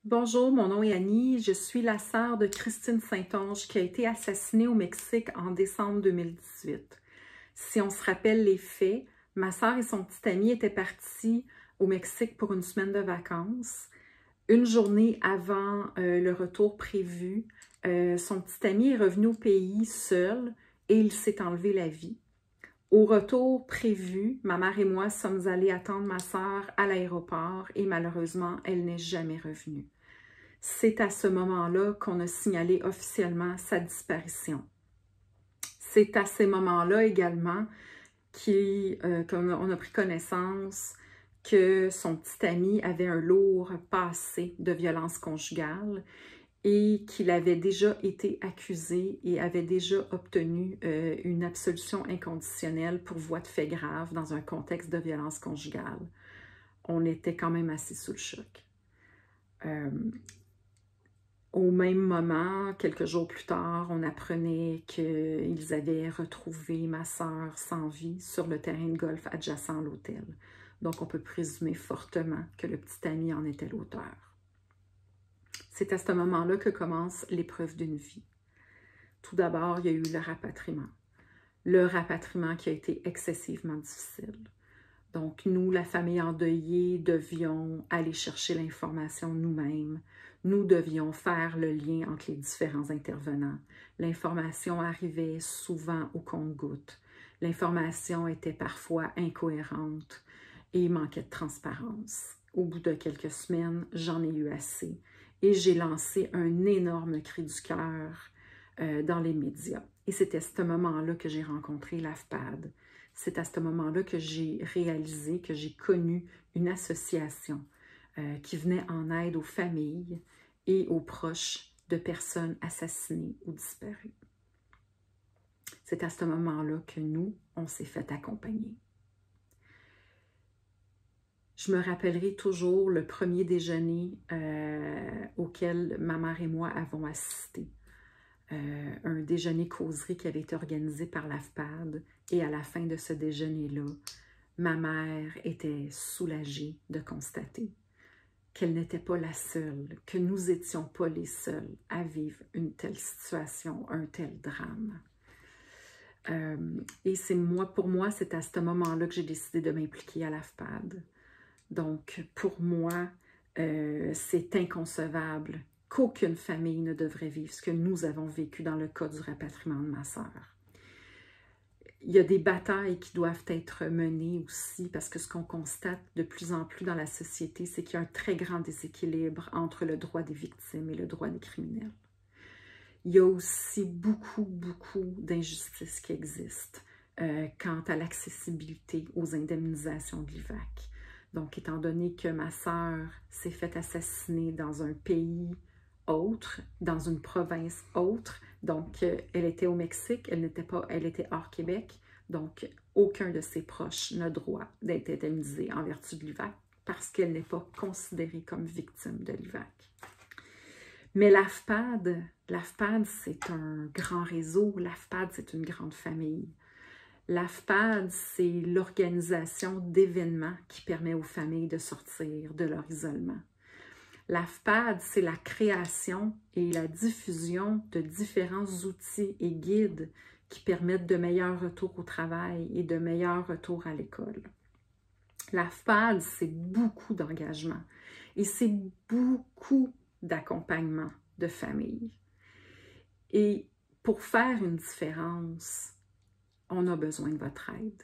Bonjour, mon nom est Annie. Je suis la sœur de Christine Saint-Onge qui a été assassinée au Mexique en décembre 2018. Si on se rappelle les faits, ma sœur et son petit ami étaient partis au Mexique pour une semaine de vacances. Une journée avant le retour prévu, son petit ami est revenu au pays seul et il s'est enlevé la vie. Au retour prévu, ma mère et moi sommes allés attendre ma sœur à l'aéroport et malheureusement, elle n'est jamais revenue. C'est à ce moment-là qu'on a signalé officiellement sa disparition. C'est à ces moments-là également qu'on a pris connaissance que son petit ami avait un lourd passé de violence conjugale et qu'il avait déjà été accusé et avait déjà obtenu une absolution inconditionnelle pour voie de fait grave dans un contexte de violence conjugale. On était quand même assez sous le choc. Au même moment, quelques jours plus tard, on apprenait qu'ils avaient retrouvé ma sœur sans vie sur le terrain de golf adjacent à l'hôtel. Donc, on peut présumer fortement que le petit ami en était l'auteur. C'est à ce moment-là que commence l'épreuve d'une vie. Tout d'abord, il y a eu le rapatriement. Le rapatriement qui a été excessivement difficile. Donc, nous, la famille endeuillée, devions aller chercher l'information nous-mêmes. Nous devions faire le lien entre les différents intervenants. L'information arrivait souvent au compte-gouttes. L'information était parfois incohérente et il manquait de transparence. Au bout de quelques semaines, j'en ai eu assez et j'ai lancé un énorme cri du cœur dans les médias. Et c'était à ce moment-là que j'ai rencontré l'AFPAD. C'est à ce moment-là que j'ai réalisé, que j'ai connu une association qui venait en aide aux familles et aux proches de personnes assassinées ou disparues. C'est à ce moment-là que nous, on s'est fait accompagner. Je me rappellerai toujours le premier déjeuner auquel ma mère et moi avons assisté. Un déjeuner causerie qui avait été organisé par l'AFPAD. Et à la fin de ce déjeuner-là, ma mère était soulagée de constater qu'elle n'était pas la seule, que nous n'étions pas les seuls à vivre une telle situation, un tel drame. Et pour moi, c'est à ce moment-là que j'ai décidé de m'impliquer à l'AFPAD. Donc, pour moi, c'est inconcevable qu'aucune famille ne devrait vivre ce que nous avons vécu dans le cas du rapatriement de ma sœur. Il y a des batailles qui doivent être menées aussi parce que ce qu'on constate de plus en plus dans la société, c'est qu'il y a un très grand déséquilibre entre le droit des victimes et le droit des criminels. Il y a aussi beaucoup d'injustices qui existent quant à l'accessibilité aux indemnisations de l'IVAC. Donc, étant donné que ma sœur s'est fait assassiner dans un pays autre, dans une province autre, donc elle était au Mexique, elle était hors Québec, donc aucun de ses proches n'a droit d'être indemnisé en vertu de l'IVAC parce qu'elle n'est pas considérée comme victime de l'IVAC. Mais l'AFPAD, c'est un grand réseau, l'AFPAD, c'est une grande famille. L'AFPAD, c'est l'organisation d'événements qui permet aux familles de sortir de leur isolement. L'AFPAD, c'est la création et la diffusion de différents outils et guides qui permettent de meilleurs retours au travail et de meilleurs retours à l'école. L'AFPAD, c'est beaucoup d'engagement et c'est beaucoup d'accompagnement de famille. Et pour faire une différence, on a besoin de votre aide.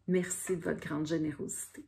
Merci de votre grande générosité.